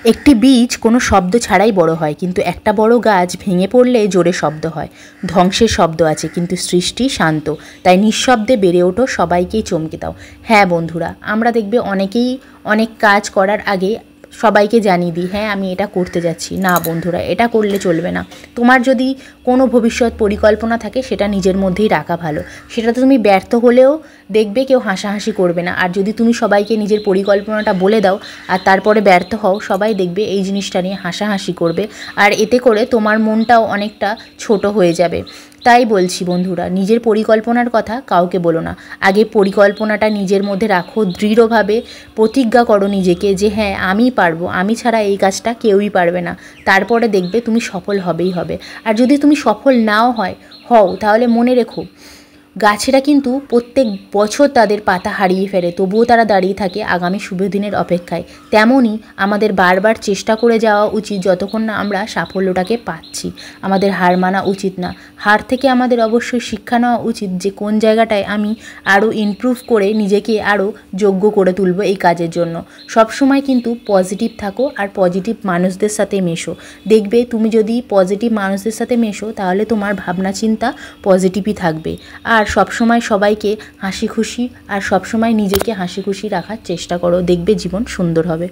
একটি বীজ কোনো শব্দ ছাড়াই বড় হয়, কিন্তু একটা বড় গাছ ভেঙে পড়লে জোরে শব্দ হয়। ধ্বংসের শব্দ আছে, কিন্তু সৃষ্টি শান্ত। তাই নিঃশব্দে বেড়ে ওঠো, সবাইকেই চমকে দাও। হ্যাঁ বন্ধুরা, আমরা দেখবে অনেকেই অনেক কাজ করার আগে সবাইকে জানিয়ে দিই, হ্যাঁ আমি এটা করতে যাচ্ছি। না বন্ধুরা, এটা করলে চলবে না। তোমার যদি কোনো ভবিষ্যৎ পরিকল্পনা থাকে, সেটা নিজের মধ্যেই রাখা ভালো। সেটাতে তুমি ব্যর্থ হলেও দেখবে কেউ হাসাহাসি করবে না। আর যদি তুমি সবাইকে নিজের পরিকল্পনাটা বলে দাও আর তারপরে ব্যর্থ হও, সবাই দেখবে এই জিনিসটা নিয়ে হাসাহাসি করবে। আর এতে করে তোমার মনটাও অনেকটা ছোট হয়ে যাবে। তাই বলছি বন্ধুরা, নিজের পরিকল্পনার কথা কাউকে বলো না। আগে পরিকল্পনাটা নিজের মধ্যে রাখো, দৃঢ়ভাবে প্রতিজ্ঞা করো নিজেকে যে হ্যাঁ আমি পারবো, আমি ছাড়া এই কাজটা কেউই পারবে না। তারপরে দেখবে তুমি সফল হবেই হবে। আর যদি তুমি সফল নাও হও, তাহলে মনে রেখো, গাছেরা কিন্তু প্রত্যেক বছর তাদের পাতা হারিয়ে ফেলে, তবুও তারা দাঁড়িয়ে থাকে আগামী শুভ দিনের অপেক্ষায়। তেমনই আমাদের বারবার চেষ্টা করে যাওয়া উচিত, যতক্ষণ না আমরা সাফল্যটাকে পাচ্ছি। আমাদের হার মানা উচিত না। হার থেকে আমাদের অবশ্যই শিক্ষা নেওয়া উচিত যে কোন জায়গাটায় আমি আরও ইমপ্রুভ করে নিজেকে আরও যোগ্য করে তুলব এই কাজের জন্য। সবসময় কিন্তু পজিটিভ থাকো আর পজিটিভ মানুষদের সাথে মেশো। দেখবে তুমি যদি পজিটিভ মানুষদের সাথে মেশো, তাহলে তোমার ভাবনা চিন্তা পজিটিভই থাকবে। আর সবসময় সবাইকে হাসি খুশি আর সবসময় নিজেকে হাসি খুশি রাখার চেষ্টা করো, দেখবে জীবন সুন্দর হবে।